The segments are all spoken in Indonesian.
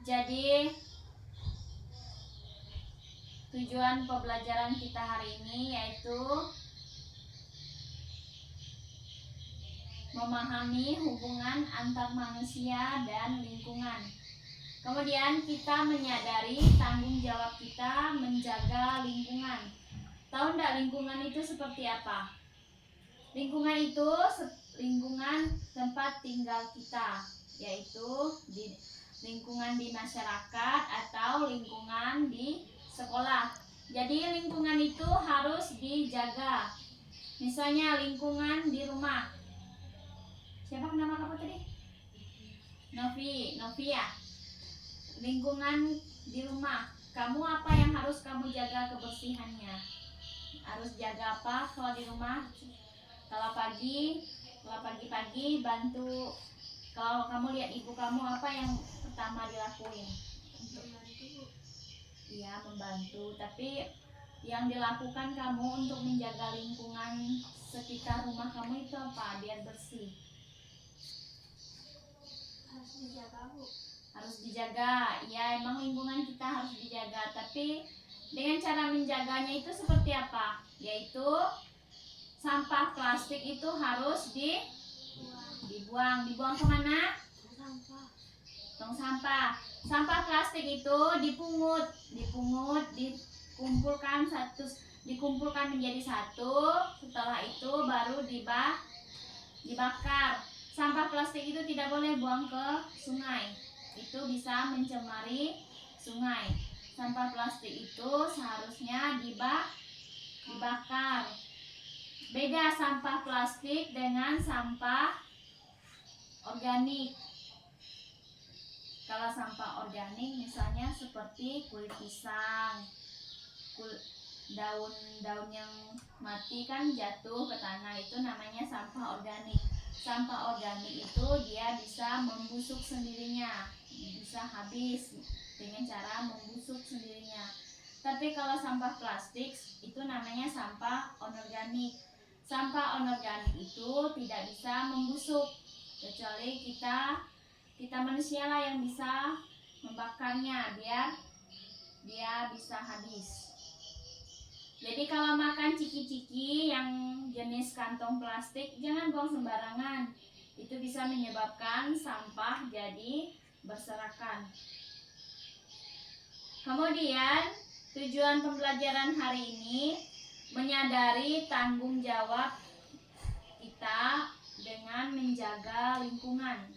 Jadi tujuan pembelajaran kita hari ini yaitu memahami hubungan antar manusia dan lingkungan. Kemudian kita menyadari tanggung jawab kita menjaga lingkungan. Tahu enggak lingkungan itu seperti apa? Lingkungan itu lingkungan tempat tinggal kita, yaitu lingkungan di masyarakat atau lingkungan di sekolah. Jadi lingkungan itu harus dijaga. Misalnya lingkungan di rumah. Siapa nama kamu tadi? Novia. Lingkungan di rumah, kamu apa yang harus kamu jaga kebersihannya? Harus jaga apa kalau di rumah? Kalau pagi-pagi bantu. Kalau kamu lihat ibu kamu, apa yang pertama dilakuin? Iya, membantu. Tapi yang dilakukan kamu untuk menjaga lingkungan sekitar rumah kamu itu apa? Biar bersih. Harus dijaga. Ya, emang lingkungan kita harus dijaga, tapi dengan cara menjaganya itu seperti apa? Yaitu sampah plastik itu harus dibuang. Dibuang kemana? Tong sampah. Sampah plastik itu dikumpulkan menjadi satu. Setelah itu baru dibakar. Sampah plastik itu tidak boleh buang ke sungai. Itu bisa mencemari sungai. Sampah plastik itu seharusnya dibakar. Beda sampah plastik dengan sampah organik. Kalau sampah organik misalnya seperti kulit pisang, daun yang mati kan jatuh ke tanah, itu namanya sampah organik. Sampah organik itu dia bisa membusuk sendirinya, bisa habis dengan cara membusuk sendirinya. Tapi kalau sampah plastik itu namanya sampah anorganik. Sampah anorganik itu tidak bisa membusuk, kecuali kita manusia lah yang bisa membakarnya biar dia bisa habis. Jadi kalau makan ciki-ciki yang jenis kantong plastik jangan buang sembarangan. Itu bisa menyebabkan sampah jadi berserakan. Kemudian tujuan pembelajaran hari ini menyadari tanggung jawab kita dengan menjaga lingkungan.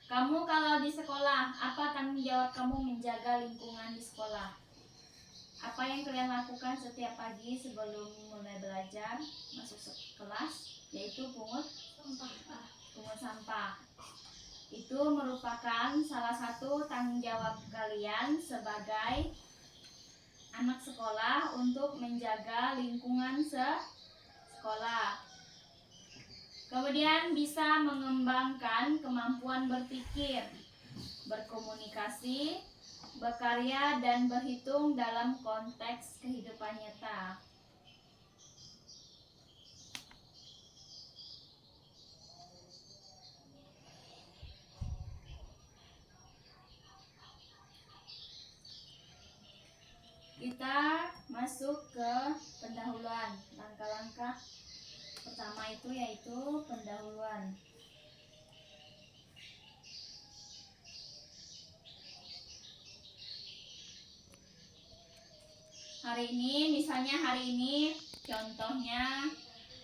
Kamu kalau di sekolah, apa tanggung jawab kamu menjaga lingkungan di sekolah? Apa yang kalian lakukan setiap pagi sebelum mulai belajar, masuk kelas? Yaitu pungut sampah. Itu merupakan salah satu tanggung jawab kalian sebagai anak sekolah untuk menjaga lingkungan sekolah. Kemudian bisa mengembangkan kemampuan berpikir, berkomunikasi, berkarya, dan berhitung dalam konteks kehidupan nyata. Kita masuk ke pendahuluan. Langkah-langkah pertama itu yaitu pendahuluan. Hari ini contohnya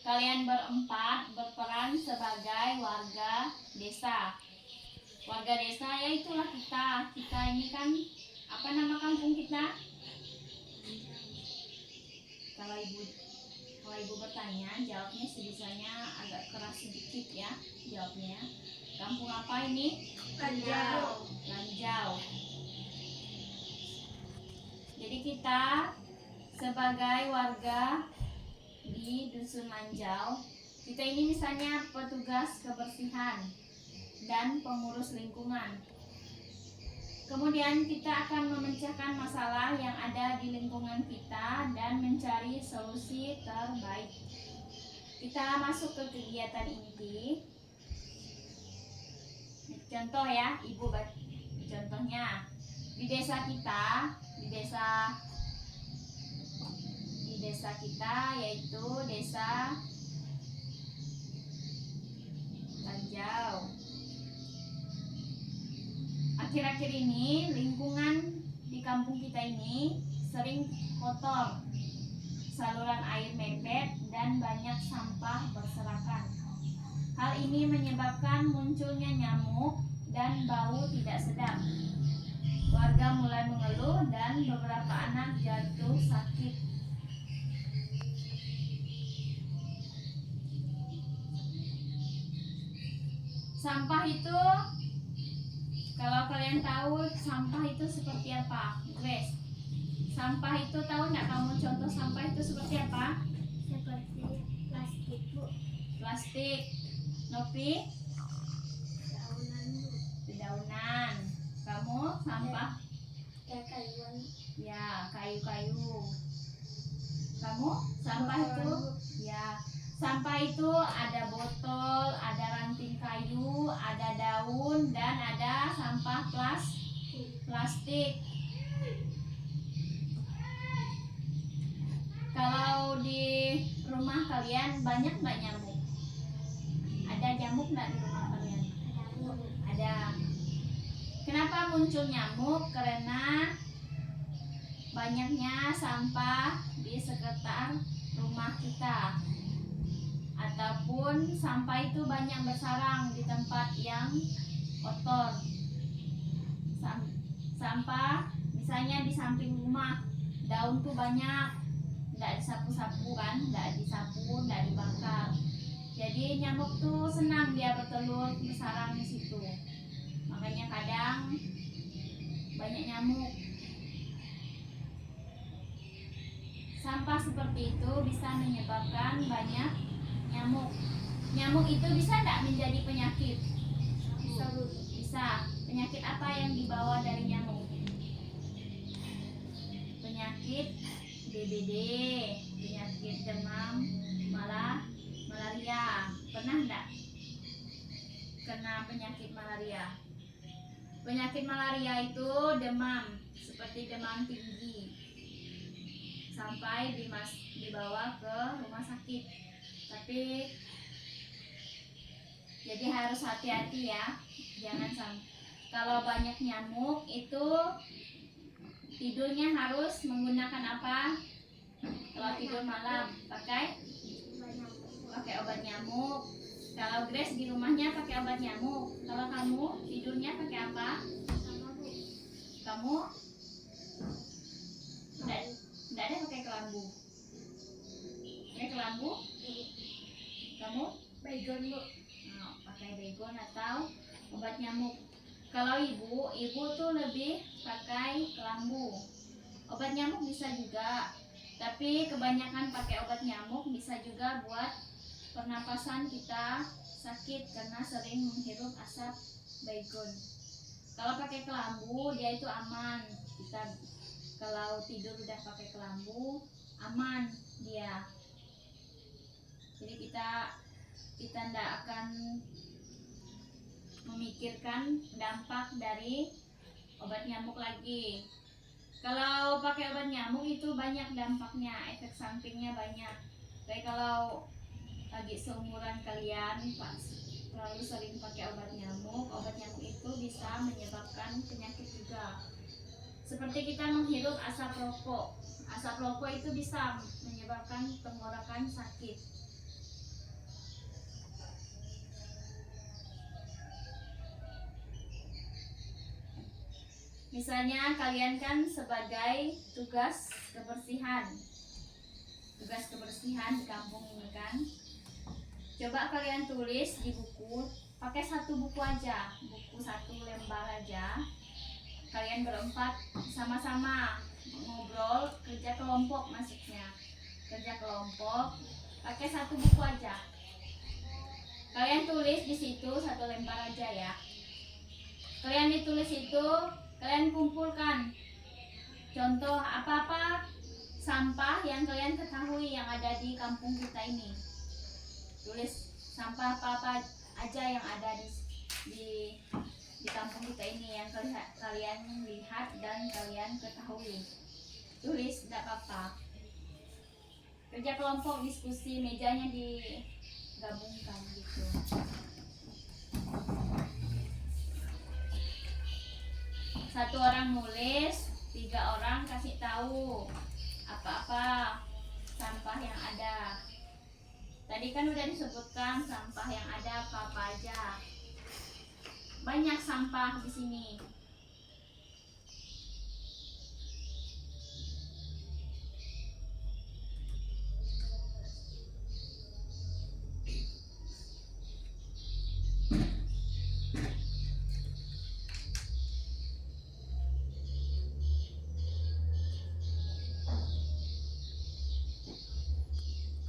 kalian berempat berperan sebagai warga desa. Warga desa ya itulah kita. Kita ini kan, apa nama kampung kita? Kalau ibu bertanya, jawabnya sebisanya agak keras sedikit ya jawabnya. Kampung apa ini? Lanjau. Jadi kita sebagai warga di Dusun Lanjau, kita ini misalnya petugas kebersihan dan pengurus lingkungan. Kemudian kita akan memecahkan masalah yang ada di lingkungan kita dan mencari solusi terbaik. Kita masuk ke kegiatan inti. Contoh ya, ibu contohnya di desa kita, di desa kita yaitu desa Tanjau. Akhir-akhir ini lingkungan di kampung kita ini sering kotor, saluran air mepet dan banyak sampah berserakan. Hal ini menyebabkan munculnya nyamuk dan bau tidak sedap. Warga mulai mengeluh dan beberapa anak jatuh sakit. Sampah itu, kalau kalian tahu sampah itu seperti apa? Grace, sampah itu tahu nggak kamu contoh sampah itu seperti apa? Seperti plastik, Bu. Plastik. Nopi? Daunan, Bu. Dedaunan. Kamu sampah? Kayuan. Ya, kayu-kayu. Kamu sampah itu? Ya, sampah itu ada botol, ada ranting kayu, ada daun, dan ada sampah plastik. Kalau di rumah kalian banyak nggak nyamuk? Ada nyamuk nggak di rumah kalian? Ada. Kenapa muncul nyamuk? Karena banyaknya sampah di sekitar rumah kita, ataupun sampah itu banyak bersarang di tempat yang kotor. Sampah misalnya di samping rumah, daun tuh banyak, nggak disapu-sapu kan, nggak disapu, nggak dibakar. Jadi nyamuk tuh senang dia bertelur bersarang di situ. Makanya kadang banyak nyamuk. Sampah seperti itu bisa menyebabkan banyak nyamuk. Nyamuk itu bisa tidak menjadi penyakit? Bisa, Bu. Bisa. Penyakit apa yang dibawa dari nyamuk? Penyakit DBD, penyakit demam, malaria. Pernah enggak kena penyakit malaria? Penyakit malaria itu demam, seperti demam tinggi, sampai dibawa ke rumah sakit. Tapi jadi harus hati-hati ya, jangan sampai. Kalau banyak nyamuk itu tidurnya harus menggunakan apa? Kalau tidur malam pakai obat nyamuk. Kalau Grace di rumahnya pakai obat nyamuk. Kalau kamu tidurnya pakai apa? Kamu enggak ada pakai kelambu. Pakai kelambu? Kamu? Baygon, Bu. Nah, pakai baygon atau obat nyamuk. Kalau ibu tuh lebih pakai kelambu. Obat nyamuk bisa juga, tapi kebanyakan pakai obat nyamuk bisa juga buat pernapasan kita sakit karena sering menghirup asap baygon. Kalau pakai kelambu dia itu aman. Kita kalau tidur udah pakai kelambu aman dia. Jadi kita tidak akan memikirkan dampak dari obat nyamuk lagi. Kalau pakai obat nyamuk itu banyak dampaknya, efek sampingnya banyak. Kayak kalau lagi seumuran kalian terlalu sering pakai obat nyamuk itu bisa menyebabkan penyakit juga. Seperti kita menghirup asap rokok. Asap rokok itu bisa menyebabkan tenggorokan sakit. Misalnya kalian kan sebagai tugas kebersihan di kampung ini kan. Coba kalian tulis di buku, pakai satu buku aja, buku satu lembar aja. Kalian berempat sama-sama ngobrol, kerja kelompok maksudnya. Kerja kelompok, pakai satu buku aja. Kalian tulis di situ satu lembar aja ya. Kalian ditulis itu, kalian kumpulkan contoh apa-apa sampah yang kalian ketahui yang ada di kampung kita ini. Tulis sampah apa-apa aja yang ada di di kampung kita ini yang kalian lihat dan kalian ketahui. Tulis, tidak apa-apa. Kerja kelompok, diskusi, mejanya digabungkan gitu. Satu orang nulis, 3 orang kasih tahu apa-apa sampah yang ada. Tadi kan udah disebutkan sampah yang ada apa-apa aja. Banyak sampah di sini.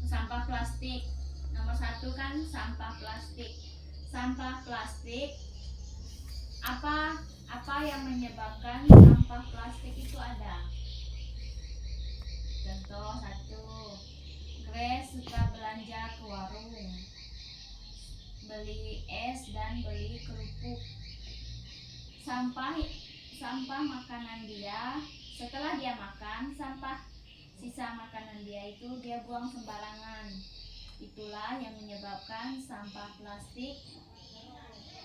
Sampah plastik. Nomor 1 kan sampah plastik. Sampah plastik, apa yang menyebabkan sampah plastik itu ada? Contoh 1, Grace suka belanja ke warung, beli es dan beli kerupuk. Sampah makanan dia, setelah dia makan, sisa makanan dia itu dia buang sembarangan. Itulah yang menyebabkan sampah plastik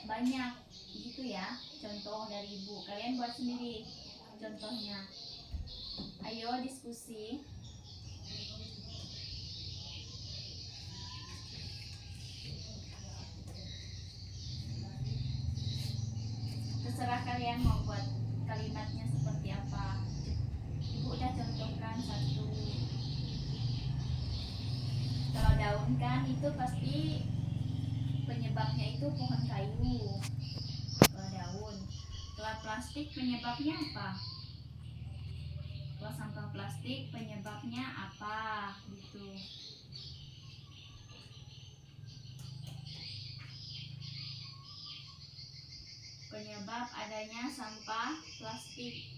banyak gitu ya. Contoh dari ibu, kalian buat sendiri contohnya. Ayo diskusi. Terserah kalian mau buat kalimatnya seperti apa. Ibu udah contohkan 1. Kalau daun kan itu pasti penyebabnya itu pohon kayu. Kalau daun. Kalau plastik penyebabnya apa? Kalau sampah plastik penyebabnya apa? Gitu. Penyebab adanya sampah plastik.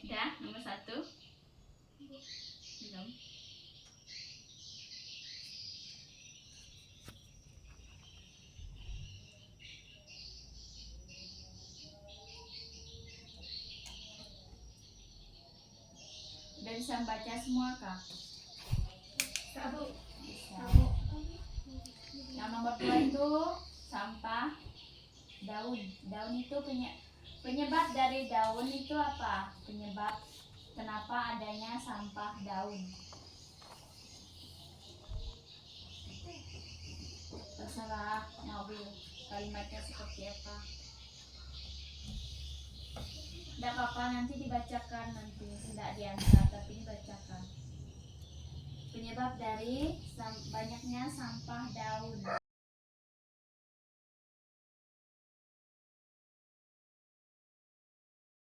Udah, nomor 1. Belum. Udah bisa baca semua kah? Sabuk. Bisa. Sabuk. Yang nomor 2 itu sampah daun. Daun itu penyebab dari daun itu apa? Penyebab kenapa adanya sampah daun? Terserah mau kalimatnya seperti apa. Tidak apa-apa, nanti dibacakan, nanti tidak diangkat tapi dibacakan. Penyebab dari banyaknya sampah daun.